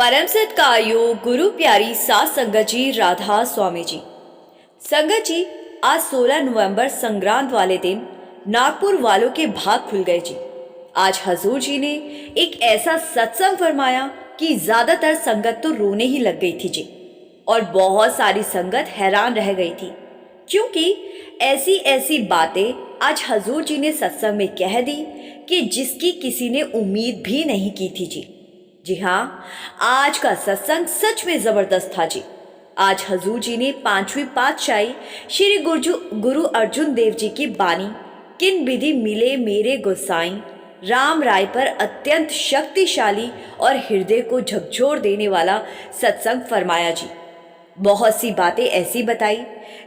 परम सत्कार्यो गुरु प्यारी सात संगत जी राधा स्वामी जी। संगत जी, आज 16 नवंबर संक्रांत वाले दिन नागपुर वालों के भाग खुल गए जी। आज हजूर जी ने एक ऐसा सत्संग फरमाया कि ज्यादातर संगत तो रोने ही लग गई थी जी, और बहुत सारी संगत हैरान रह गई थी, क्योंकि ऐसी ऐसी बातें आज हजूर जी ने सत्संग में कह दी कि जिसकी किसी ने उम्मीद भी नहीं की थी जी। जी हाँ, आज का सत्संग सच में जबरदस्त था जी। आज हजूर जी ने पांचवी पातशाही श्री गुरु अर्जुन देव जी की बानी किन विधि मिले मेरे गोसाई राम राय पर अत्यंत शक्तिशाली और हृदय को झकझोर देने वाला सत्संग फरमाया जी। बहुत सी बातें ऐसी बताई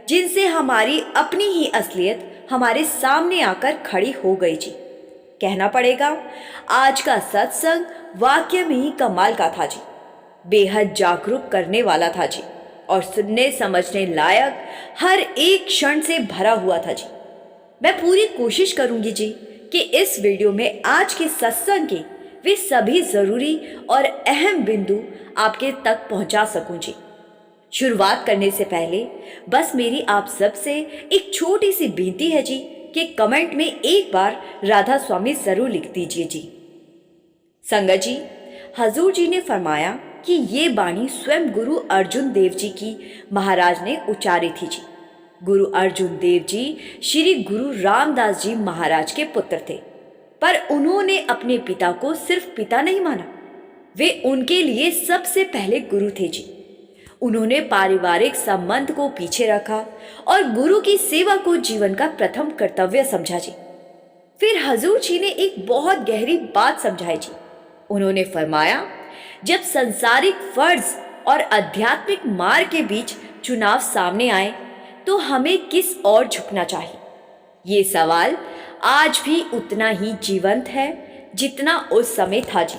जिनसे हमारी अपनी ही असलियत हमारे सामने आकर खड़ी हो गई जी। कहना पड़ेगा, आज का सत्संग वाक्य में ही कमाल का था जी। बेहद जागरूक करने वाला था जी, और सुनने समझने लायक हर एक क्षण से भरा हुआ था जी। मैं पूरी कोशिश करूंगी जी कि इस वीडियो में आज के सत्संग के वे सभी जरूरी और अहम बिंदु आपके तक पहुंचा सकूं जी। शुरुआत करने से पहले बस मेरी आप सबसे एक छोटी सी विनती है जी कि कमेंट में एक बार राधा स्वामी जरूर लिख दीजिए जी। संगत जी, हजूर जी ने फरमाया कि ये बाणी स्वयं गुरु अर्जुन देव जी की महाराज ने उचारी थी जी। गुरु अर्जुन देव जी श्री गुरु रामदास जी महाराज के पुत्र थे, पर उन्होंने अपने पिता को सिर्फ पिता नहीं माना, वे उनके लिए सबसे पहले गुरु थे जी। उन्होंने पारिवारिक संबंध को पीछे रखा और गुरु की सेवा को जीवन का प्रथम कर्तव्य समझा जी। फिर हजूर जी ने एक बहुत गहरी बात समझाई जी। उन्होंने फरमाया, जब सांसारिक फर्ज और आध्यात्मिक मार्ग के बीच चुनाव सामने आए तो हमें किस ओर झुकना चाहिए। ये सवाल आज भी उतना ही जीवंत है जितना उस समय था जी।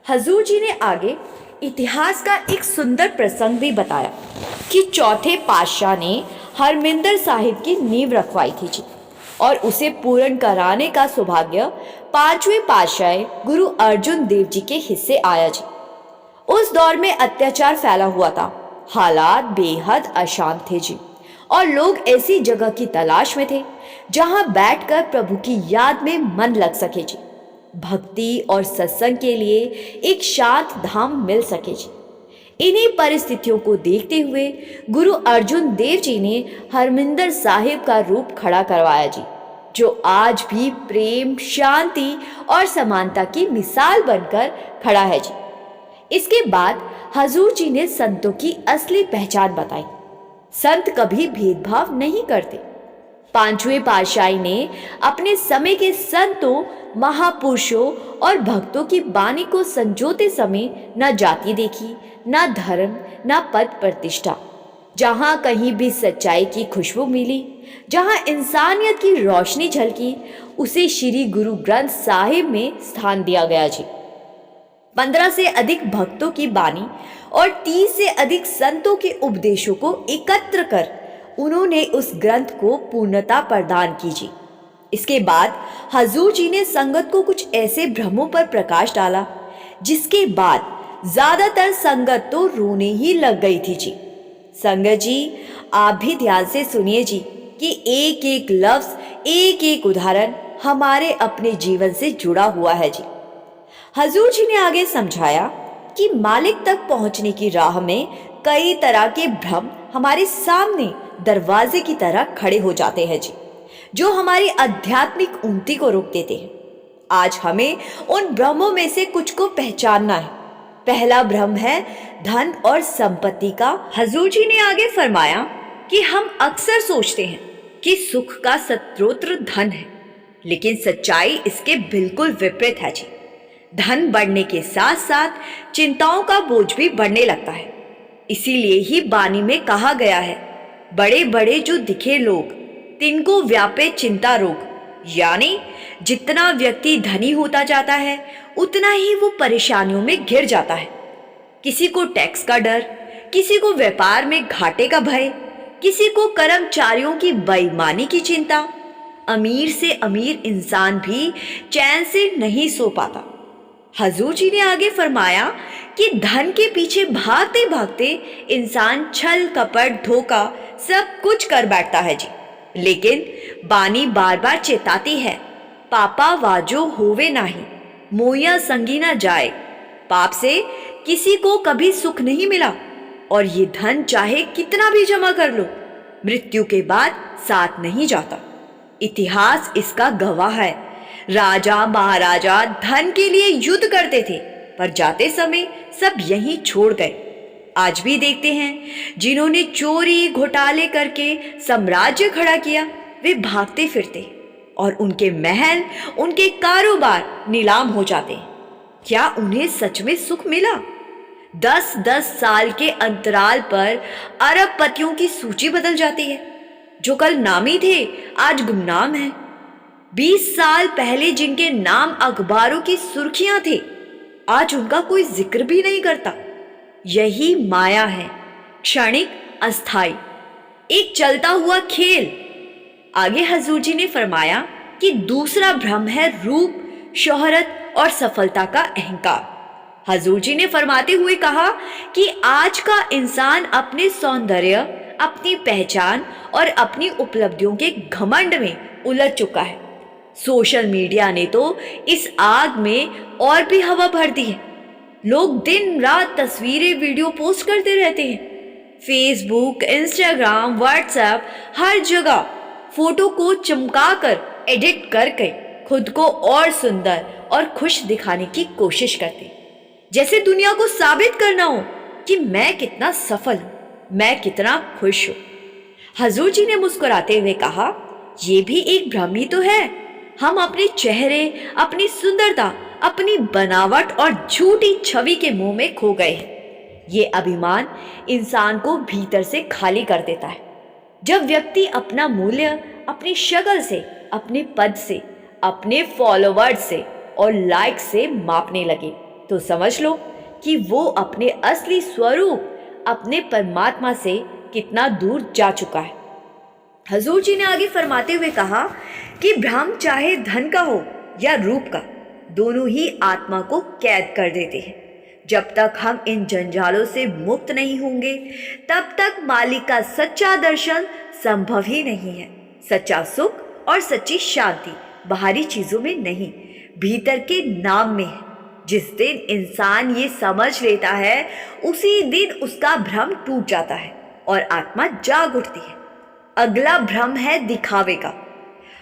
हजूर जी ने आगे इतिहास का एक सुंदर प्रसंग भी बताया कि चौथे पातशाह ने हरमिंदर साहिब की नींव रखवाई थी जी, और उसे पूर्ण कराने का सौभाग्य पांचवें पातशाह गुरु अर्जुन देव जी के हिस्से आया जी। उस दौर में अत्याचार फैला हुआ था, हालात बेहद अशांत थे जी, और लोग ऐसी जगह की तलाश में थे जहां बैठकर प्रभु की याद में मन लग सके जी, भक्ति और सत्संग के लिए एक शांत धाम मिल सके जी। इन्हीं परिस्थितियों को देखते हुए गुरु अर्जुन देव जी ने हरमिंदर साहिब का रूप खड़ा करवाया जी, जो आज भी प्रेम, शांति और समानता की मिसाल बनकर खड़ा है जी। इसके बाद हजूर जी ने संतों की असली पहचान बताई। संत कभी भेदभाव नहीं करते। पांचवें पातशाही ने अपने समय के संतों, महापुरुषों और भक्तों की बानी को संजोते समय न जाति देखी, न धर्म, न पद प्रतिष्ठा। जहां कहीं भी सच्चाई की खुशबू मिली, जहां इंसानियत की रोशनी झलकी, उसे श्री गुरु ग्रंथ साहिब में स्थान दिया गया जी। 15 से अधिक भक्तों की बानी और 30 से अधिक संतों के उपदेशों को एकत्र कर उन्होंने उस ग्रंथ को पूर्णता प्रदान की जी। इसके बाद हजूर जी ने संगत को कुछ ऐसे भ्रमों पर प्रकाश डाला जिसके बाद ज्यादातर संगत तो रोने ही लग गई थी जी। संगत जी, आप भी ध्यान से सुनिए जी कि एक एक लफ्ज, एक एक उदाहरण हमारे अपने जीवन से जुड़ा हुआ है जी। हजूर जी ने आगे समझाया कि मालिक तक पहुंचने की राह में कई तरह के भ्रम हमारे सामने दरवाजे की तरह खड़े हो जाते हैं जी, जो हमारी आध्यात्मिक उन्नति को रोक देते हैं। आज हमें उन भ्रमों में से कुछ को पहचानना है। पहला भ्रम है धन और संपत्ति का। हजूर जी ने आगे फरमाया कि हम अक्सर सोचते हैं कि सुख का स्रोत धन है, लेकिन सच्चाई इसके बिल्कुल विपरीत है जी। धन बढ़ने के साथ साथ चिंताओं का बोझ भी बढ़ने लगता है। इसीलिए ही बानी में कहा गया है, बड़े बड़े जो दिखे लोग तिनको व्यापे चिंता रोग। यानी जितना व्यक्ति धनी होता जाता है उतना ही वो परेशानियों में घिर जाता है। किसी को टैक्स का डर, किसी को व्यापार में घाटे का भय, किसी को कर्मचारियों की बेईमानी की चिंता। अमीर से अमीर इंसान भी चैन से नहीं सो पाता। हजूर जी ने आगे फरमाया कि धन के पीछे भागते भागते इंसान छल कपट धोखा सब कुछ कर बैठता है जी। लेकिन बानी बार बार चेताती है, पापा वाजो होवे नाही, मोया संगी ना जाए। पाप से किसी को कभी सुख नहीं मिला और ये धन चाहे कितना भी जमा कर लो, मृत्यु के बाद साथ नहीं जाता। इतिहास इसका गवाह है। राजा महाराजा धन के लिए युद्ध करते थे, पर जाते समय सब यहीं छोड़ गए। आज भी देखते हैं जिन्होंने चोरी घोटाले करके साम्राज्य खड़ा किया, वे भागते फिरते और उनके महल उनके कारोबार नीलाम हो जाते हैं। क्या उन्हें सच में सुख मिला? 10-10 साल के अंतराल पर अरबपतियों की सूची बदल जाती है। जो कल नामी थे आज गुमनाम हैं। 20 साल पहले जिनके नाम अखबारों की सुर्खियां थे, आज उनका कोई जिक्र भी नहीं करता। यही माया है, क्षणिक, अस्थाई, एक चलता हुआ खेल। आगे हजूर जी ने फरमाया कि दूसरा भ्रम है रूप, शोहरत और सफलता का अहंकार। हजूर जी ने फरमाते हुए कहा कि आज का इंसान अपने सौंदर्य, अपनी पहचान और अपनी उपलब्धियों के घमंड में उलझ चुका है। सोशल मीडिया ने तो इस आग में और भी हवा भर दी है। लोग दिन रात तस्वीरें वीडियो पोस्ट करते रहते हैं। फेसबुक, इंस्टाग्राम, व्हाट्सएप, हर जगह फोटो को चमकाकर एडिट करके खुद को और सुंदर और खुश दिखाने की कोशिश करते, जैसे दुनिया को साबित करना हो कि मैं कितना सफल हूं, मैं कितना खुश हूं। हजूर जी ने मुस्कुराते हुए कहा, यह भी एक भ्रम ही तो है। हम अपने चेहरे, अपनी सुंदरता, अपनी बनावट और झूठी छवि के मुंह में खो गए हैं। ये अभिमान इंसान को भीतर से खाली कर देता है। जब व्यक्ति अपना मूल्य अपनी शक्ल से, अपने पद से, अपने फॉलोवर्स से और लाइक से मापने लगे, तो समझ लो कि वो अपने असली स्वरूप, अपने परमात्मा से कितना दूर जा चुका है। हजूर जी ने आगे फरमाते हुए कहा कि भ्रम चाहे धन का हो या रूप का, दोनों ही आत्मा को कैद कर देते हैं। जब तक हम इन जंजालों से मुक्त नहीं होंगे, तब तक मालिक का सच्चा दर्शन संभव ही नहीं है। सच्चा सुख और सच्ची शांति बाहरी चीजों में नहीं, भीतर के नाम में है। जिस दिन इंसान ये समझ लेता है, उसी दिन उसका भ्रम टूट जाता है और आत्मा जाग उठती है। अगला भ्रम है दिखावे का।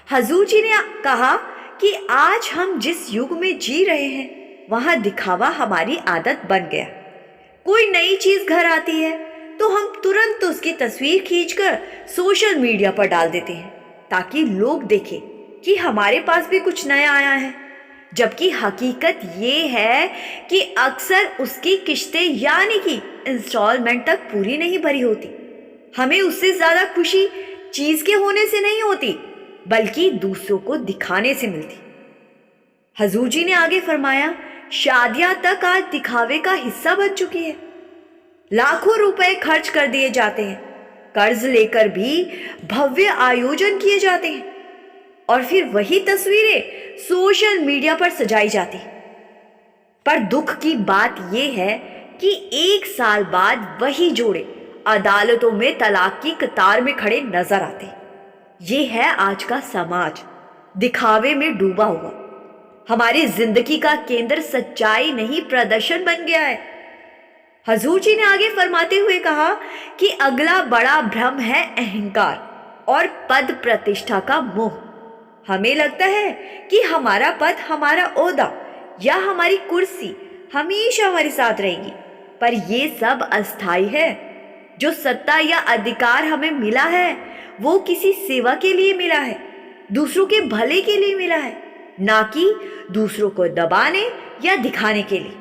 हजूर जी ने कहा कि आज हम जिस युग में जी रहे हैं, वहां दिखावा हमारी आदत बन गया। कोई नई चीज घर आती है तो हम तुरंत उसकी तस्वीर खींचकर सोशल मीडिया पर डाल देते हैं, ताकि लोग देखें कि हमारे पास भी कुछ नया आया है। जबकि हकीकत ये है कि अक्सर उसकी किश्तें यानी कि इंस्टॉलमेंट तक पूरी नहीं भरी होती। हमें उससे ज्यादा खुशी चीज के होने से नहीं होती, बल्कि दूसरों को दिखाने से मिलती। हजूर जी ने आगे फरमाया, शादियां तक आज दिखावे का हिस्सा बन चुकी है। लाखों रुपए खर्च कर दिए जाते हैं, कर्ज लेकर भी भव्य आयोजन किए जाते हैं और फिर वही तस्वीरें सोशल मीडिया पर सजाई जाती। पर दुख की बात यह है कि 1 साल बाद वही जोड़े अदालतों में तलाक की कतार में खड़े नजर आते। ये है आज का समाज, दिखावे में डूबा हुआ। हमारी जिंदगी का केंद्र सच्चाई नहीं, प्रदर्शन बन गया है। हजूर जी ने आगे फरमाते हुए कहा कि अगला बड़ा भ्रम है अहंकार और पद प्रतिष्ठा का मोह। हमें लगता है कि हमारा पद, हमारा ओहदा या हमारी कुर्सी हमेशा हमारे साथ रहेगी, पर यह सब अस्थाई है। जो सत्ता या अधिकार हमें मिला है, वो किसी सेवा के लिए मिला है, दूसरों के भले के लिए मिला है, ना कि दूसरों को दबाने या दिखाने के लिए।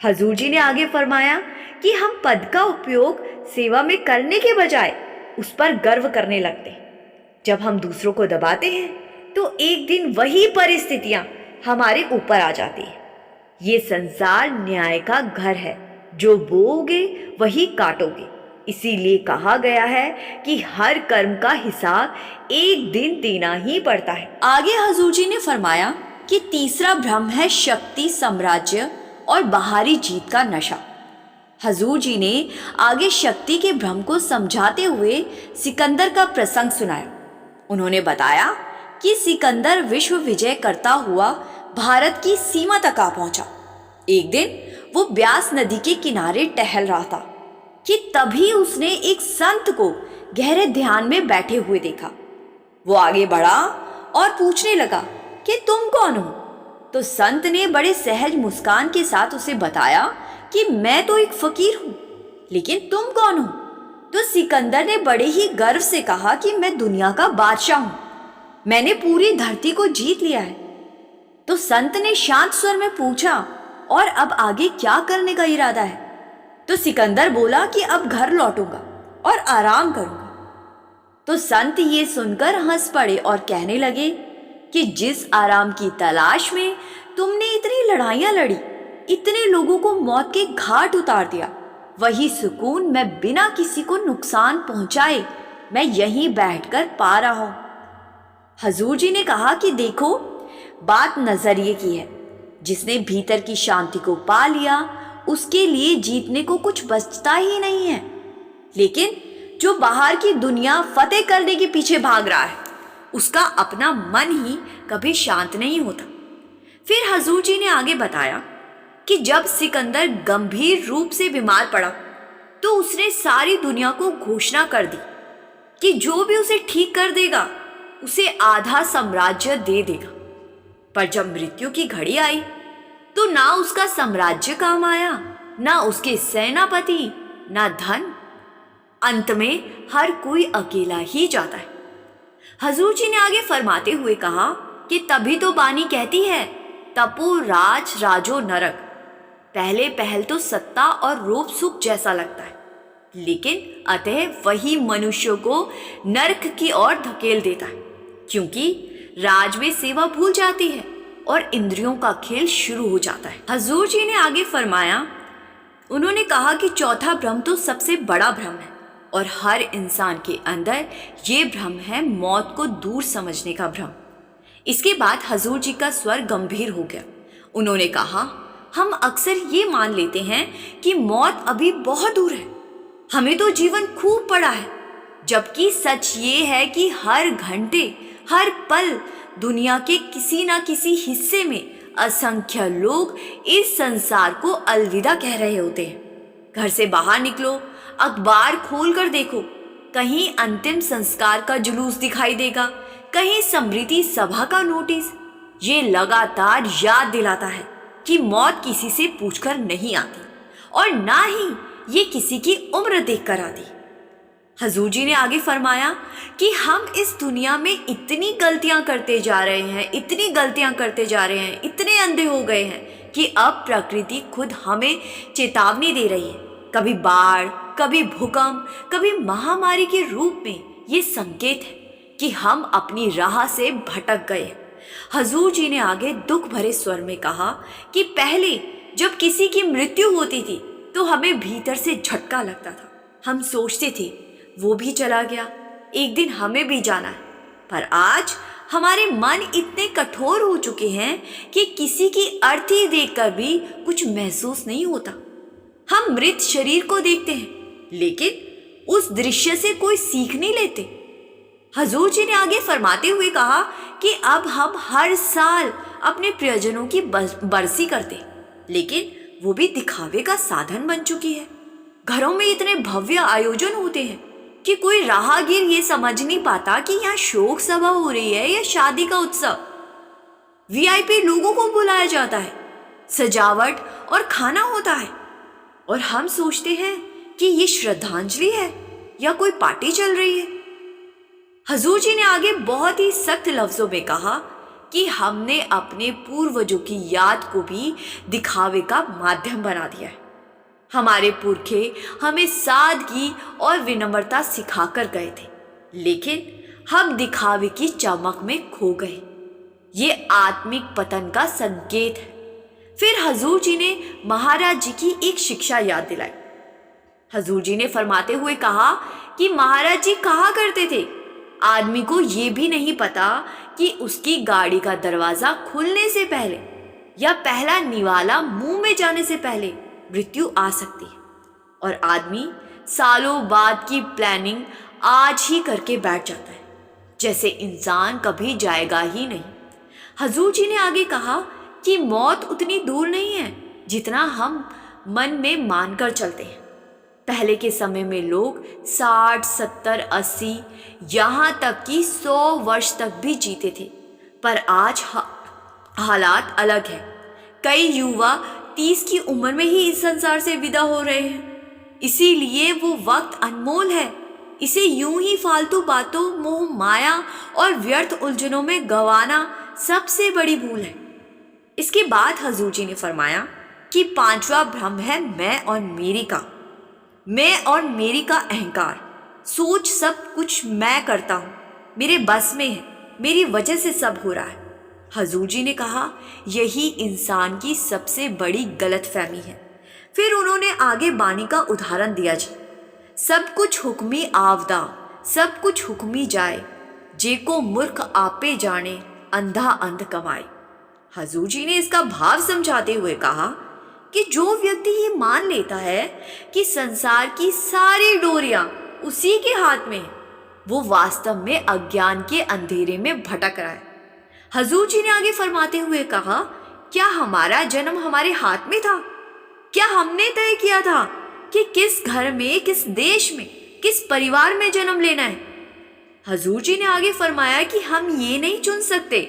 हजूर जी ने आगे फरमाया कि हम पद का उपयोग सेवा में करने के बजाय उस पर गर्व करने लगते हैं। जब हम दूसरों को दबाते हैं तो एक दिन वही परिस्थितियां हमारे ऊपर आ जाती है। ये संसार न्याय का घर है, जो बोओगे वही काटोगे। इसीलिए कहा गया है कि हर कर्म का हिसाब एक दिन देना ही पड़ता है। आगे हजूर जी ने फरमाया कि तीसरा भ्रम है शक्ति, साम्राज्य और बाहरी जीत का नशा। हजूर जी ने आगे शक्ति के भ्रम को समझाते हुए सिकंदर का प्रसंग सुनाया। उन्होंने बताया कि सिकंदर विश्व विजय करता हुआ भारत की सीमा तक आ पहुंचा। एक दिन वो ब्यास नदी के किनारे टहल रहा था कि तभी उसने एक संत को गहरे ध्यान में बैठे हुए देखा। वो आगे बढ़ा और पूछने लगा कि तुम कौन हो? तो संत ने बड़े सहज मुस्कान के साथ उसे बताया कि मैं तो एक फकीर हूं, लेकिन तुम कौन हो? तो सिकंदर ने बड़े ही गर्व से कहा कि मैं दुनिया का बादशाह हूं, मैंने पूरी धरती को जीत लिया है। तो संत ने शांत स्वर में पूछा, और अब आगे क्या करने का इरादा है? तो सिकंदर बोला कि अब घर लौटूंगा और आराम करूंगा। तो संत ये सुनकर हंस पड़े और कहने लगे कि जिस आराम की तलाश में तुमने इतनी लड़ाइयां लड़ी, इतने लोगों को मौत के घाट उतार दिया, वही सुकून मैं बिना किसी को नुकसान पहुंचाए मैं यहीं बैठकर पा रहा हूं। हजूर जी ने कहा कि देखो, बात नजरिए की है। जिसने भीतर की शांति को पा लिया उसके लिए जीतने को कुछ बचता ही नहीं है, लेकिन जो बाहर की दुनिया फतेह करने के पीछे भाग रहा है उसका अपना मन ही कभी शांत नहीं होता। फिर हजूर जी ने आगे बताया कि जब सिकंदर गंभीर रूप से बीमार पड़ा तो उसने सारी दुनिया को घोषणा कर दी कि जो भी उसे ठीक कर देगा उसे आधा साम्राज्य दे देगा। पर जब मृत्यु की घड़ी आई तो ना उसका साम्राज्य काम आया, ना उसके सेनापति, ना धन। अंत में हर कोई अकेला ही जाता है। हजूर जी ने आगे फरमाते हुए कहा कि तभी तो बानी कहती है, तपो राज राजो नरक। पहले पहल तो सत्ता और रूप सुख जैसा लगता है, लेकिन अतः वही मनुष्य को नरक की ओर धकेल देता है, क्योंकि राज में सेवा भूल जाती है और इंद्रियों का खेल शुरू हो जाता है। हजूर जी ने आगे फरमाया, उन्होंने कहा कि चौथा भ्रम तो सबसे बड़ा भ्रम है और हर इंसान के अंदर ये भ्रम है मौत को दूर समझने का भ्रम। इसके बाद हजूर जी का स्वर गंभीर हो गया। उन्होंने कहा, हम अक्सर ये मान लेते हैं कि मौत अभी बहुत दूर है, हमें तो जीवन खूब पड़ा है, जबकि सच ये है कि हर घंटे हर पल दुनिया के किसी ना किसी हिस्से में असंख्य लोग इस संसार को अलविदा कह रहे होते हैं। घर से बाहर निकलो, अखबार खोल कर देखो, कहीं अंतिम संस्कार का जुलूस दिखाई देगा, कहीं स्मृति सभा का नोटिस। ये लगातार याद दिलाता है कि मौत किसी से पूछकर नहीं आती और ना ही ये किसी की उम्र देखकर आती। हजूर जी ने आगे फरमाया कि हम इस दुनिया में इतनी गलतियां करते जा रहे हैं, इतनी गलतियां करते जा रहे हैं, इतने अंधे हो गए हैं कि अब प्रकृति खुद हमें चेतावनी दे रही है। कभी बाढ़, कभी भूकंप, कभी महामारी के रूप में ये संकेत है कि हम अपनी राह से भटक गए। हजूर जी ने आगे दुख भरे स्वर में कहा कि पहले जब किसी की मृत्यु होती थी तो हमें भीतर से झटका लगता था। हम सोचते थे वो भी चला गया, एक दिन हमें भी जाना है। पर आज हमारे मन इतने कठोर हो चुके हैं कि किसी की अर्थी देखकर भी कुछ महसूस नहीं होता। हम मृत शरीर को देखते हैं, लेकिन उस दृश्य से कोई सीख नहीं लेते। हजूर जी ने आगे फरमाते हुए कहा कि अब हम हर साल अपने प्रियजनों की बरसी करते, लेकिन वो भी दिखावे का साधन बन चुकी है। घरों में इतने भव्य आयोजन होते हैं कि कोई राहगीर ये समझ नहीं पाता कि यहाँ शोक सभा हो रही है या शादी का उत्सव। वीआईपी लोगों को बुलाया जाता है, सजावट और खाना होता है, और हम सोचते हैं कि ये श्रद्धांजलि है या कोई पार्टी चल रही है। हजूर जी ने आगे बहुत ही सख्त लफ्जों में कहा कि हमने अपने पूर्वजों की याद को भी दिखावे का माध्यम बना दिया है। हमारे पुरखे हमें सादगी और विनम्रता सिखाकर गए थे, लेकिन हम दिखावे की चमक में खो गए। ये आत्मिक पतन का संकेत है। फिर हजूर जी ने महाराज जी की एक शिक्षा याद दिलाई। हजूर जी ने फरमाते हुए कहा कि महाराज जी कहा करते थे आदमी को ये भी नहीं पता कि उसकी गाड़ी का दरवाजा खुलने से पहले या पहला निवाला मुंह में जाने से पहले मृत्यु आ सकती है, और आदमी सालों बाद की प्लानिंग आज ही करके बैठ जाता है, जैसे इंसान कभी जाएगा ही नहीं। हजूर जी ने आगे कहा कि मौत उतनी दूर नहीं है जितना हम मन में मानकर चलते हैं। पहले के समय में लोग 60, 70, 80 यहाँ तक कि 100 वर्ष तक भी जीते थे, पर आज हालात अलग है। कई युवा 30 की उम्र में ही इस संसार से विदा हो रहे हैं। इसीलिए वो वक्त अनमोल है, इसे यूं ही फालतू बातों, मोह माया और व्यर्थ उलझनों में गंवाना सबसे बड़ी भूल है। इसके बाद हजूर जी ने फरमाया कि 5वां भ्रम है मैं और मेरी का। मैं और मेरी का अहंकार, सोच सब कुछ मैं करता हूँ, मेरे बस में है, मेरी वजह से सब हो रहा है। हजूर जी ने कहा यही इंसान की सबसे बड़ी गलतफहमी है। फिर उन्होंने आगे बानी का उदाहरण दिया जी, सब कुछ हुक्मी आवदा, सब कुछ हुक्मी जाए, जेको मूर्ख आपे जाने, अंधा अंध कमाए। हजूर जी ने इसका भाव समझाते हुए कहा कि जो व्यक्ति ये मान लेता है कि संसार की सारी डोरियां उसी के हाथ में है, वो वास्तव में अज्ञान के अंधेरे में भटक रहा है। हजूर जी ने आगे फरमाते हुए कहा, क्या हमारा जन्म हमारे हाथ में था? क्या हमने तय किया था कि किस घर में, किस देश में, किस परिवार में जन्म लेना है? हजूर जी ने आगे फरमाया कि हम ये नहीं चुन सकते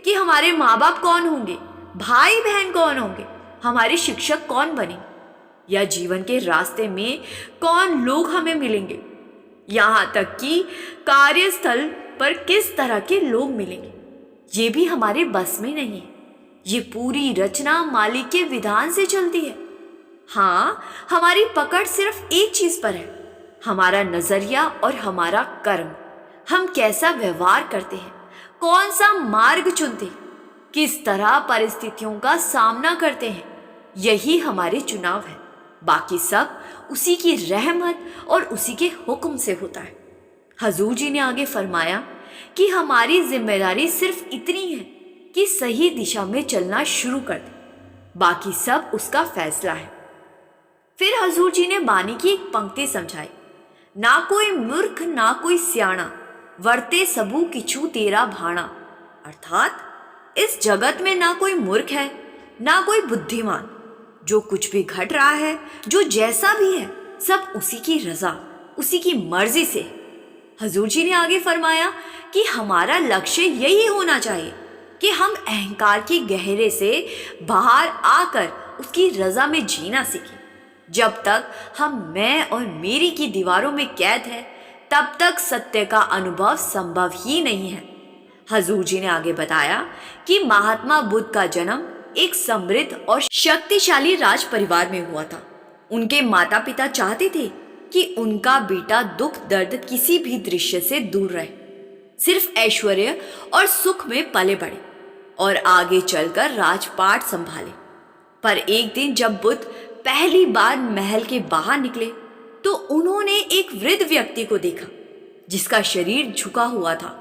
कि हमारे माँ बाप कौन होंगे, भाई बहन कौन होंगे, हमारे शिक्षक कौन बने, या जीवन के रास्ते में कौन लोग हमें मिलेंगे, यहाँ तक कि कार्यस्थल पर किस तरह के लोग मिलेंगे, ये भी हमारे बस में नहीं है। ये पूरी रचना मालिक के विधान से चलती है। हाँ, हमारी पकड़ सिर्फ एक चीज पर है, हमारा नजरिया और हमारा कर्म। हम कैसा व्यवहार करते हैं, कौन सा मार्ग चुनते हैं, किस तरह परिस्थितियों का सामना करते हैं, यही हमारे चुनाव है। बाकी सब उसी की रहमत और उसी के हुक्म से होता है। हजूर जी ने आगे फरमाया कि हमारी जिम्मेदारी सिर्फ इतनी है कि सही दिशा में चलना शुरू कर दे, बाकी सब उसका फैसला है। फिर हजूर जी ने बानी की एक पंक्ति समझाई, ना कोई मूर्ख ना कोई सियाणा, वर्ते सबू किछु तेरा भाणा। अर्थात इस जगत में ना कोई मूर्ख है ना कोई बुद्धिमान, जो कुछ भी घट रहा है, जो जैसा भी है, सब उसी की रजा, उसी की मर्जी से है। हजूर जी ने आगे फरमाया कि हमारा लक्ष्य यही होना चाहिए कि हम अहंकार के गहरे से बाहर आकर उसकी रजा में जीना सीखें। जब तक हम मैं और मेरी की दीवारों में कैद है, तब तक सत्य का अनुभव संभव ही नहीं है। हजूर जी ने आगे बताया कि महात्मा बुद्ध का जन्म एक समृद्ध और शक्तिशाली राज परिवार में हुआ था। उनके माता पिता चाहते थे कि उनका बेटा दुख दर्द किसी भी दृश्य से दूर रहे, सिर्फ ऐश्वर्य और सुख में पले बढ़े और आगे चलकर राजपाट संभाले। पर एक दिन जब बुद्ध पहली बार महल के बाहर निकले तो उन्होंने एक वृद्ध व्यक्ति को देखा जिसका शरीर झुका हुआ था,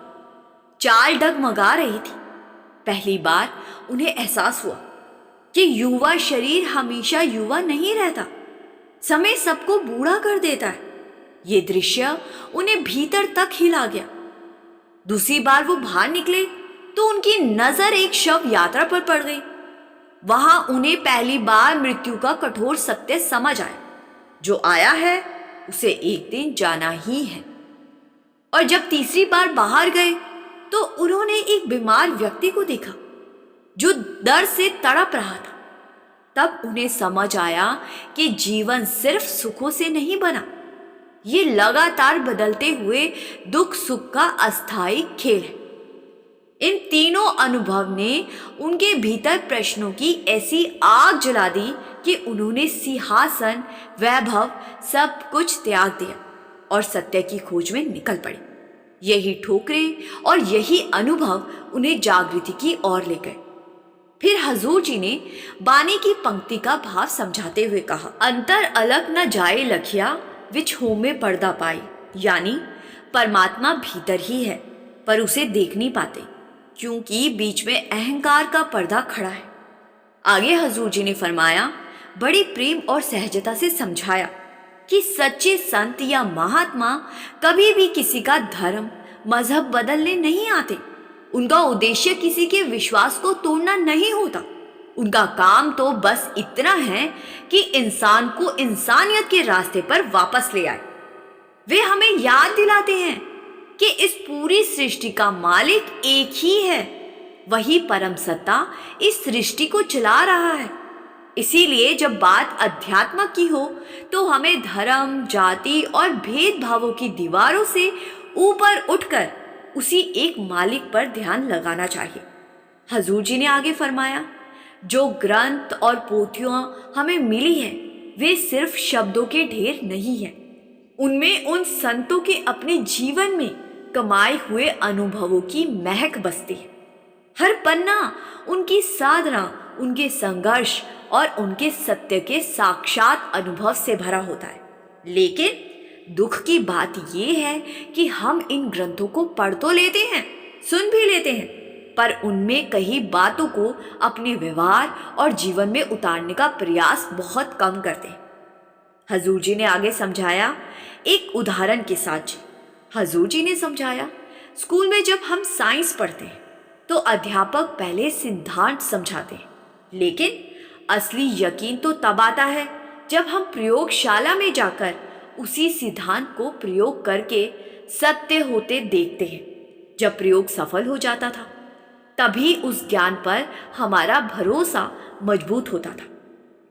चाल डगमगा रही थी। पहली बार उन्हें एहसास हुआ कि युवा शरीर हमेशा युवा नहीं रहता, समय सबको बूढ़ा कर देता है। ये दृश्य उन्हें भीतर तक हिला गया। दूसरी बार वो बाहर निकले तो उनकी नजर एक शव यात्रा पर पड़ गई। वहां उन्हें पहली बार मृत्यु का कठोर सत्य समझ आया, जो आया है उसे एक दिन जाना ही है। और जब तीसरी बार बाहर गए तो उन्होंने एक बीमार व्यक्ति को देखा जो दर्द से तड़प रहा था। तब उन्हें समझ आया कि जीवन सिर्फ सुखों से नहीं बना, ये लगातार बदलते हुए दुख सुख का अस्थायी खेल है। इन तीनों अनुभव ने उनके भीतर प्रश्नों की ऐसी आग जला दी कि उन्होंने सिंहासन, वैभव सब कुछ त्याग दिया और सत्य की खोज में निकल पड़े। यही ठोकरें और यही अनुभव उन्हें जागृति की ओर ले गए। फिर हजूर जी ने बानी की पंक्ति का भाव समझाते हुए कहा, अंतर अलग न जाए लखिया विच हो में पर्दा पाई, यानी परमात्मा भीतर ही है, पर उसे देख नहीं पाते क्योंकि बीच में अहंकार का पर्दा खड़ा है। आगे हजूर जी ने फरमाया, बड़े प्रेम और सहजता से समझाया कि सच्चे संत या महात्मा कभी भी किसी का धर्म मजहब बदलने नहीं आते। उनका उद्देश्य किसी के विश्वास को तोड़ना नहीं होता। उनका काम तो बस इतना है कि इंसान को इंसानियत के रास्ते पर वापस ले आए। वे हमें याद दिलाते हैं कि इस पूरी सृष्टि का मालिक एक ही है, वही परम सत्ता इस सृष्टि को चला रहा है। इसीलिए जब बात अध्यात्म की हो तो हमें धर्म, जाति और भेदभावों की दीवारों से ऊपर उठकर उसी एक मालिक पर ध्यान लगाना चाहिए। हजूर जी ने आगे फरमाया, जो ग्रंथ और पोथियां हमें मिली हैं वे सिर्फ शब्दों के ढेर नहीं हैं। उनमें उन संतों के अपने जीवन में कमाए हुए अनुभवों की महक बसती है। हर पन्ना उनकी साधना, उनके संघर्ष और उनके सत्य के साक्षात अनुभव से भरा होता है। लेकिन दुख की बात यह है कि हम इन ग्रंथों को पढ़ तो लेते हैं, सुन भी लेते हैं, पर उनमें कई बातों को अपने व्यवहार और जीवन में उतारने का प्रयास बहुत कम करते हैं। हजूर जी ने आगे समझाया एक उदाहरण के साथ। हजूर जी ने समझाया, स्कूल में जब हम साइंस पढ़ते हैं तो अध्यापक पहले सिद्धांत समझाते हैं, लेकिन असली यकीन तो तब आता है जब हम प्रयोगशाला में जाकर उसी सिद्धांत को प्रयोग करके सत्य होते देखते हैं। जब प्रयोग सफल हो जाता था तभी उस ज्ञान पर हमारा भरोसा मजबूत होता था।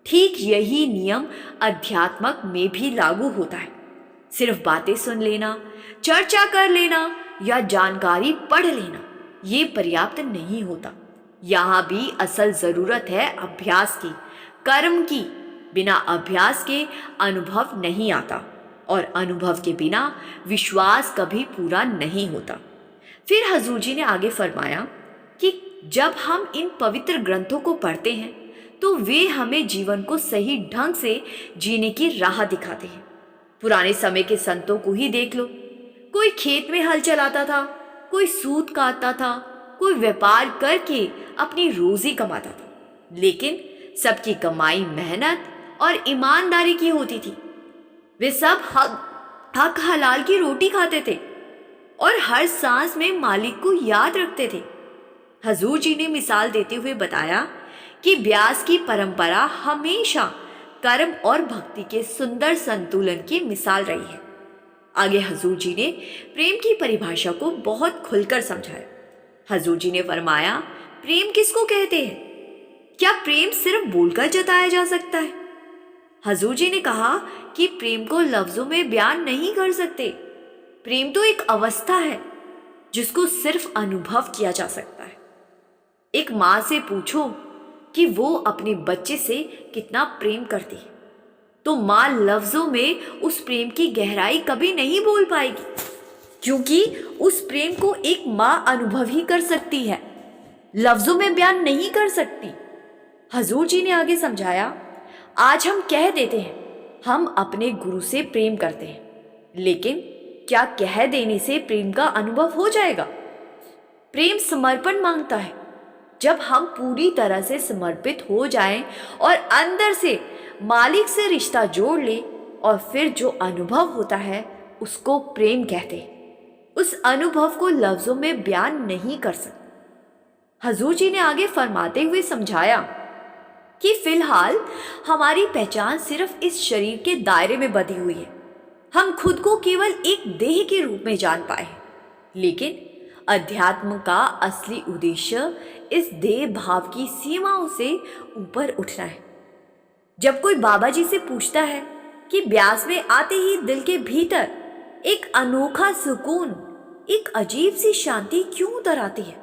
ठीक यही नियम अध्यात्मक में भी लागू होता है। सिर्फ बातें सुन लेना, चर्चा कर लेना या जानकारी पढ़ लेना ये पर्याप्त नहीं होता। यहाँ भी असल जरूरत है अभ्यास की, कर्म की। बिना अभ्यास के अनुभव नहीं आता और अनुभव के बिना विश्वास कभी पूरा नहीं होता। फिर हजूर जी ने आगे फरमाया कि जब हम इन पवित्र ग्रंथों को पढ़ते हैं तो वे हमें जीवन को सही ढंग से जीने की राह दिखाते हैं। पुराने समय के संतों को ही देख लो, कोई खेत में हल चलाता था, कोई सूत काटता था, कोई व्यापार करके अपनी रोजी कमाता था, लेकिन सबकी कमाई मेहनत और ईमानदारी की होती थी। वे सब हक हलाल की रोटी खाते थे और हर सांस में मालिक को याद रखते थे। हजूर जी ने मिसाल देते हुए बताया कि व्यास की परंपरा हमेशा कर्म और भक्ति के सुंदर संतुलन की मिसाल रही है। आगे हजूर जी ने प्रेम की परिभाषा को बहुत खुलकर समझाया। हजूर जी ने फरमाया, प्रेम किसको कहते हैं? क्या प्रेम सिर्फ बोलकर जताया जा सकता है? हजूर जी ने कहा कि प्रेम को लफ्जों में बयान नहीं कर सकते। प्रेम तो एक अवस्था है जिसको सिर्फ अनुभव किया जा सकता है। एक माँ से पूछो कि वो अपने बच्चे से कितना प्रेम करती है, तो माँ लफ्जों में उस प्रेम की गहराई कभी नहीं बोल पाएगी, क्योंकि उस प्रेम को एक माँ अनुभव ही कर सकती है, लफ्जों में बयान नहीं कर सकती। हजूर जी ने आगे समझाया, आज हम कह देते हैं हम अपने गुरु से प्रेम करते हैं, लेकिन क्या कह देने से प्रेम का अनुभव हो जाएगा? प्रेम समर्पण मांगता है। जब हम पूरी तरह से समर्पित हो जाएं और अंदर से मालिक से रिश्ता जोड़ ले और फिर जो अनुभव होता है उसको प्रेम कहते हैं। उस अनुभव को लफ्जों में बयान नहीं कर सकते। हजूर जी ने आगे फरमाते हुए समझाया कि फिलहाल हमारी पहचान सिर्फ इस शरीर के दायरे में बंधी हुई है। हम खुद को केवल एक देह के रूप में जान पाए हैं, लेकिन अध्यात्म का असली उद्देश्य इस देह भाव की सीमाओं से ऊपर उठना है। जब कोई बाबा जी से पूछता है कि ब्यास में आते ही दिल के भीतर एक अनोखा सुकून, एक अजीब सी शांति क्यों उतर आती है,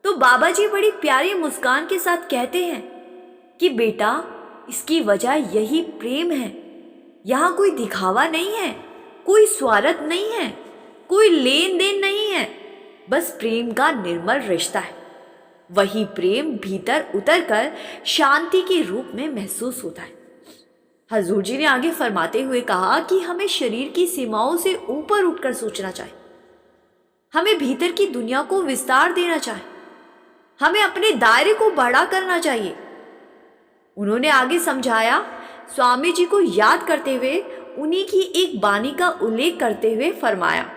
तो बाबा जी बड़ी प्यारी मुस्कान के साथ कहते हैं कि बेटा, इसकी वजह यही प्रेम है। यहाँ कोई दिखावा नहीं है, कोई स्वार्थ नहीं है, कोई लेन देन नहीं है, बस प्रेम का निर्मल रिश्ता है। वही प्रेम भीतर उतरकर शांति के रूप में महसूस होता है। हजूर जी ने आगे फरमाते हुए कहा कि हमें शरीर की सीमाओं से ऊपर उठकर सोचना चाहिए। हमें भीतर की दुनिया को विस्तार देना चाहिए, हमें अपने दायरे को बड़ा करना चाहिए। उन्होंने आगे समझाया। स्वामी जी को याद करते हुए उन्हीं की एक बानी का उल्लेख करते हुए फरमाया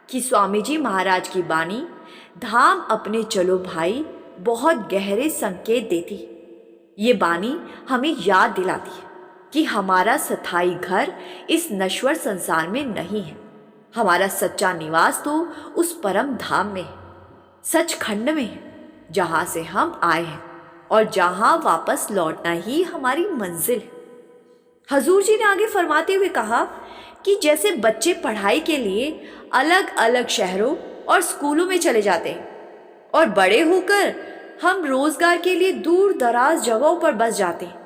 कि स्वामी जी महाराज की बानी धाम अपने चलो भाई बहुत गहरे संकेत देती। ये बानी हमें याद दिलाती है कि हमारा स्थायी घर इस नश्वर संसार में नहीं है। हमारा सच्चा निवास तो उस परम धाम में है, सचखंड में है, जहाँ से हम आए हैं और जहाँ वापस लौटना ही हमारी मंजिल है। हजूर जी ने आगे फरमाते हुए कहा कि जैसे बच्चे पढ़ाई के लिए अलग अलग शहरों और स्कूलों में चले जाते हैं और बड़े होकर हम रोजगार के लिए दूर दराज जगहों पर बस जाते हैं,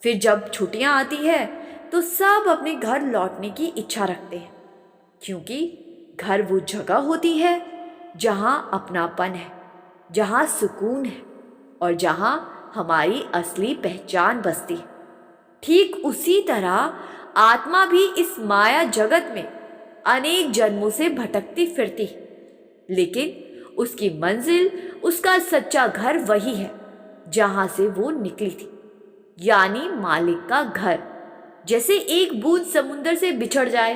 फिर जब छुट्टियां आती है तो सब अपने घर लौटने की इच्छा रखते हैं, क्योंकि घर वो जगह होती है जहां अपनापन है, जहां सुकून है और जहां हमारी असली पहचान बसती है। ठीक उसी तरह आत्मा भी इस माया जगत में अनेक जन्मों से भटकती फिरती है, लेकिन उसकी मंजिल, उसका सच्चा घर वही है जहां से वो निकली थी, यानी मालिक का घर। जैसे एक बूंद समुंदर से बिछड़ जाए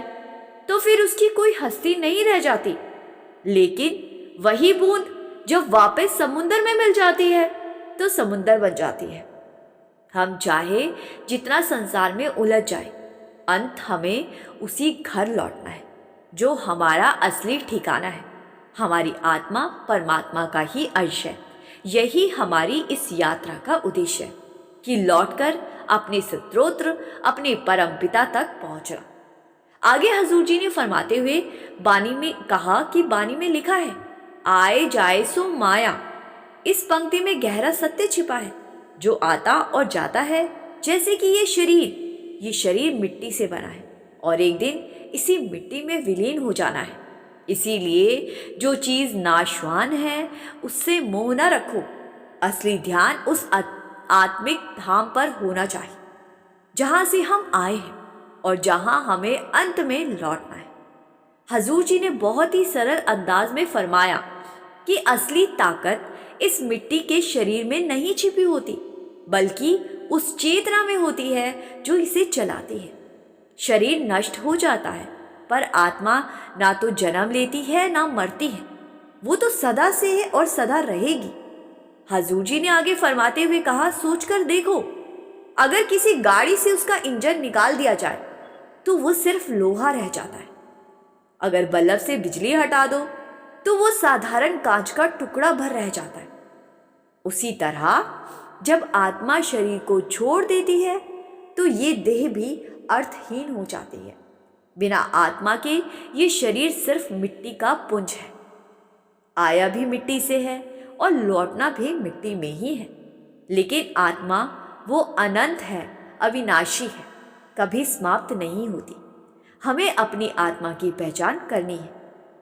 तो फिर उसकी कोई हस्ती नहीं रह जाती, लेकिन वही बूंद जब वापस समुंदर में मिल जाती है तो समुंदर बन जाती है। हम चाहे जितना संसार में उलझ जाए, अंत हमें उसी घर लौटना है जो हमारा असली ठिकाना है। हमारी आत्मा परमात्मा का ही अंश है। यही हमारी इस यात्रा का उद्देश्य है कि लौटकर अपने स्त्रोत्र, अपने परम पिता तक पहुंचना। आगे हजूर जी ने फरमाते हुए बानी में कहा कि बानी में लिखा है, आए जाए सो माया। इस पंक्ति में गहरा सत्य छिपा है जो आता और जाता है। जैसे कि ये शरीर मिट्टी से बना है और एक दिन इसी मिट्टी में विलीन हो जाना है। इसीलिए जो चीज़ नाशवान है उससे मोह न रखो। असली ध्यान उस आत्मिक धाम पर होना चाहिए जहाँ से हम आए हैं और जहाँ हमें अंत में लौटना है। हजूर जी ने बहुत ही सरल अंदाज में फरमाया कि असली ताकत इस मिट्टी के शरीर में नहीं छिपी होती, बल्कि उस चेतना में होती है जो इसे चलाती है। शरीर नष्ट हो जाता है पर आत्मा ना तो जन्म लेती है ना मरती है, वो तो सदा से है और सदा रहेगी। हजूर जी ने आगे फरमाते हुए कहा, सोचकर देखो, अगर किसी गाड़ी से उसका इंजन निकाल दिया जाए तो वो सिर्फ लोहा रह जाता है। अगर बल्ब से बिजली हटा दो तो वो साधारण कांच का टुकड़ा भर रह जाता है। उसी तरह जब आत्मा शरीर को छोड़ देती है तो ये देह भी अर्थहीन हो जाती है। बिना आत्मा के ये शरीर सिर्फ मिट्टी का पुंज है। आया भी मिट्टी से है और लौटना भी मिट्टी में ही है। लेकिन आत्मा वो अनंत है, अविनाशी है, कभी समाप्त नहीं होती। हमें अपनी आत्मा की पहचान करनी है,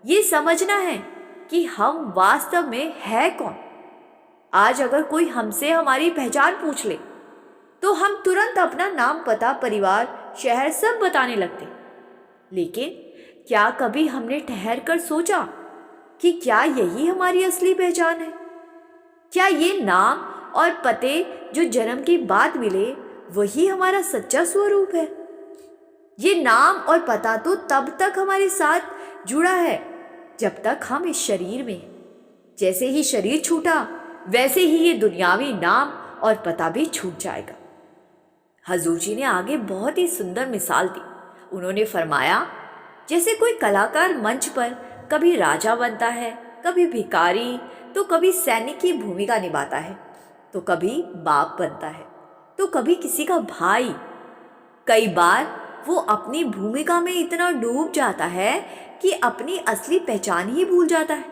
ये समझना है कि हम वास्तव में है कौन। आज अगर कोई हमसे हमारी पहचान पूछ ले तो हम तुरंत अपना नाम, पता, परिवार, शहर सब बताने लगते। लेकिन क्या कभी हमने ठहर कर सोचा कि क्या यही हमारी असली पहचान है? क्या ये नाम और पते जो जन्म के बाद मिले वही हमारा सच्चा स्वरूप है? ये नाम और पता तो तब तक हमारे साथ जुड़ा है जब तक हम इस शरीर में हैं। जैसे ही शरीर छूटा वैसे ही ये दुनियावी नाम और पता भी छूट जाएगा। हजूर जी ने आगे बहुत ही सुंदर मिसाल दी। उन्होंने फरमाया, जैसे कोई कलाकार मंच पर कभी राजा बनता है, कभी भिखारी, तो कभी सैनिक की भूमिका निभाता है, तो कभी बाप बनता है, तो कभी किसी का भाई। कई बार वो अपनी भूमिका में इतना डूब जाता है कि अपनी असली पहचान ही भूल जाता है।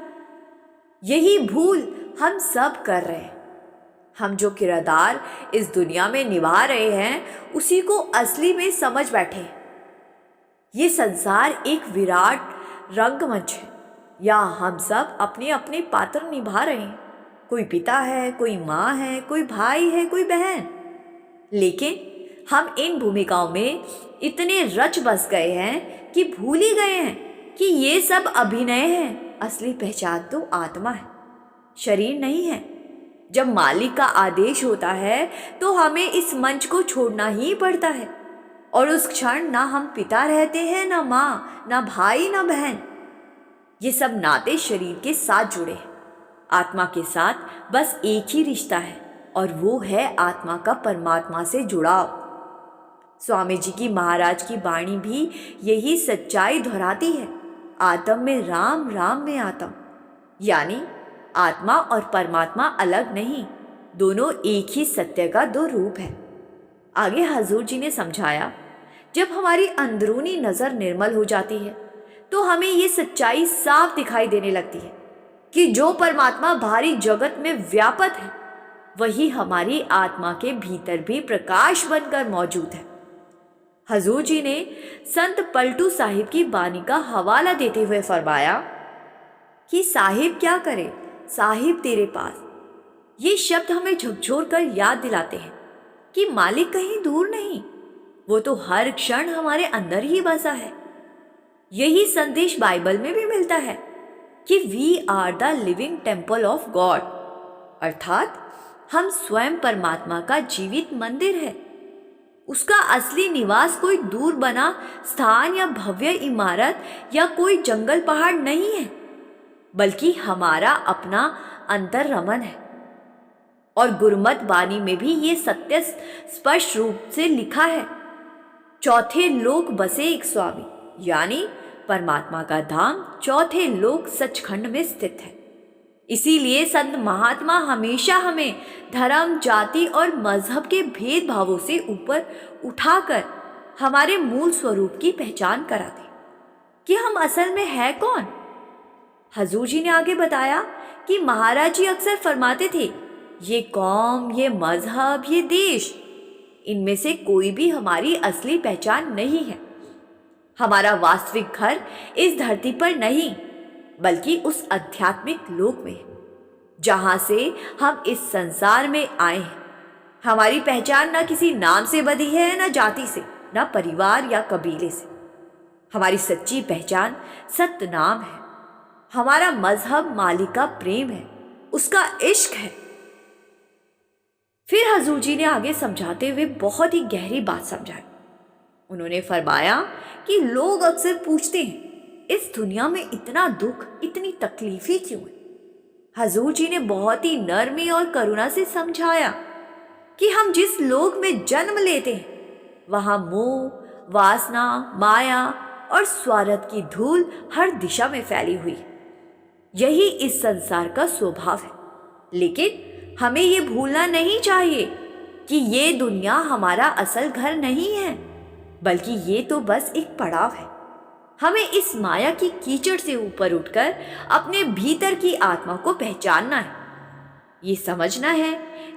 यही भूल हम सब कर रहे हैं। हम जो किरदार इस दुनिया में निभा रहे हैं उसी को असली में समझ बैठे हैं। ये संसार एक विराट रंगमंच है, यहाँ हम सब अपने अपने पात्र निभा रहे हैं। कोई पिता है, कोई माँ है, कोई भाई है, कोई बहन। लेकिन हम इन भूमिकाओं में इतने रच बस गए हैं कि भूल ही गए हैं कि ये सब अभिनय है। असली पहचान तो आत्मा है, शरीर नहीं है। जब मालिक का आदेश होता है तो हमें इस मंच को छोड़ना ही पड़ता है, और उस क्षण ना हम पिता रहते हैं, ना माँ, ना भाई, ना बहन। ये सब नाते शरीर के साथ जुड़े हैं। आत्मा के साथ बस एक ही रिश्ता है, और वो है आत्मा का परमात्मा से जुड़ाव। स्वामी जी की महाराज की वाणी भी यही सच्चाई दोहराती है। आत्म में राम, राम में आत्म, यानी आत्मा और परमात्मा अलग नहीं, दोनों एक ही सत्य का दो रूप है। आगे हजूर जी ने समझाया, जब हमारी अंदरूनी नज़र निर्मल हो जाती है तो हमें ये सच्चाई साफ दिखाई देने लगती है कि जो परमात्मा बाहरी जगत में व्यापक है वही हमारी आत्मा के भीतर भी प्रकाश बनकर मौजूद है। हजूर जी ने संत पलटू साहिब की वाणी का हवाला देते हुए फरमाया कि साहिब क्या करे, साहिब तेरे पास। ये शब्द हमें झकझोर कर याद दिलाते हैं कि मालिक कहीं दूर नहीं, वो तो हर क्षण हमारे अंदर ही बसा है। यही संदेश बाइबल में भी मिलता है कि we are the living temple of God, अर्थात हम स्वयं परमात्मा का जीवित मंदिर है। उसका असली निवास कोई दूर बना स्थान या भव्य इमारत या कोई जंगल पहाड़ नहीं है, बल्कि हमारा अपना अंतर रमन है। और गुरमत वाणी में भी ये सत्य स्पष्ट रूप से लिखा है, चौथे लोक बसे एक स्वामी, यानी परमात्मा का धाम चौथे लोक सचखंड में स्थित है। इसीलिए संत महात्मा हमेशा हमें धर्म, जाति और मजहब के भेदभावों से ऊपर उठाकर हमारे मूल स्वरूप की पहचान कराते कि हम असल में है कौन। हजूर जी ने आगे बताया कि महाराज जी अक्सर फरमाते थे, ये कौम, ये मजहब, ये देश, इनमें से कोई भी हमारी असली पहचान नहीं है। हमारा वास्तविक घर इस धरती पर नहीं, बल्कि उस आध्यात्मिक लोक में, जहां से हम इस संसार में आए हैं। हमारी पहचान ना किसी नाम से बधी है, ना जाति से, ना परिवार या कबीले से। हमारी सच्ची पहचान सत्य नाम है। हमारा मजहब मालिक का प्रेम है, उसका इश्क है। फिर हजूर जी ने आगे समझाते हुए बहुत ही गहरी बात समझाई। उन्होंने फरमाया कि लोग अक्सर पूछते हैं, इस दुनिया में इतना दुख, इतनी तकलीफें क्यों है। हजूर जी ने बहुत ही नरमी और करुणा से समझाया कि हम जिस लोक में जन्म लेते हैं वहां मोह, वासना, माया और स्वार्थ की धूल हर दिशा में फैली हुई है। यही इस संसार का स्वभाव है। लेकिन हमें ये भूलना नहीं चाहिए कि ये दुनिया हमारा असल घर नहीं है, बल्कि ये तो बस एक पड़ाव है। हमें इस माया की कीचड़ से ऊपर उठकर अपने भीतर की आत्मा को पहचानना है। ये समझना है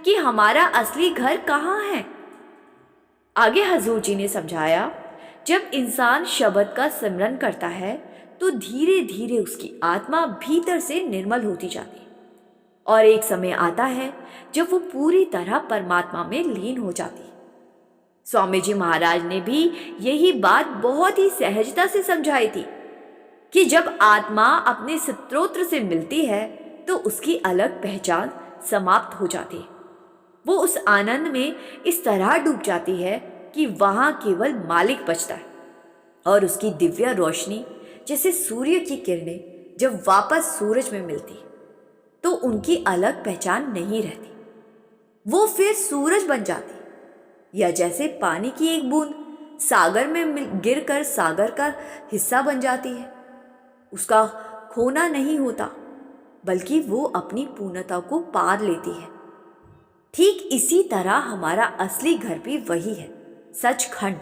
कि हमारा असली घर कहाँ है। आगे हजूर जी ने समझाया, जब इंसान शब्द का सिमरन करता है तो धीरे धीरे उसकी आत्मा भीतर से निर्मल होती जाती है, और एक समय आता है जब वो पूरी तरह परमात्मा में लीन हो जाती है। स्वामी जी महाराज ने भी यही बात बहुत ही सहजता से समझाई थी कि जब आत्मा अपने स्त्रोत्र से मिलती है तो उसकी अलग पहचान समाप्त हो जाती है। वो उस आनंद में इस तरह डूब जाती है कि वहाँ केवल मालिक बचता है, और उसकी दिव्य रोशनी जैसे सूर्य की किरणें जब वापस सूरज में मिलती तो उनकी अलग पहचान नहीं रहती। वो फिर सूरज बन जाती, या जैसे पानी की एक बूंद सागर में गिरकर सागर का हिस्सा बन जाती है। उसका खोना नहीं होता, बल्कि वो अपनी पूर्णता को पार लेती है। ठीक इसी तरह हमारा असली घर भी वही है, सचखंड,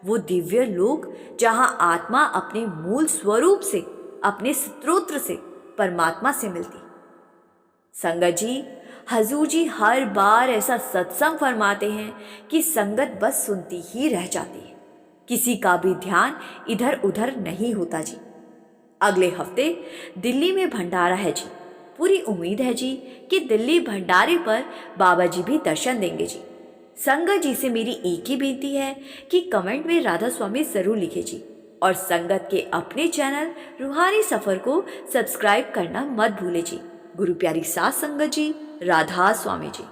वो दिव्य लोक जहां आत्मा अपने मूल स्वरूप से, अपने स्त्रोत्र से, परमात्मा से मिलती। संगत जी, हजूर जी हर बार ऐसा सत्संग फरमाते हैं कि संगत बस सुनती ही रह जाती है, किसी का भी ध्यान इधर उधर नहीं होता जी। अगले हफ्ते दिल्ली में भंडारा है जी। पूरी उम्मीद है जी कि दिल्ली भंडारे पर बाबा जी भी दर्शन देंगे जी। संगत जी से मेरी एक ही बेनती है कि कमेंट में राधा स्वामी जरूर लिखे जी। और संगत के अपने चैनल रूहानी सफ़र को सब्सक्राइब करना मत भूले जी। गुरु प्यारी सास संगत जी, राधा स्वामी जी।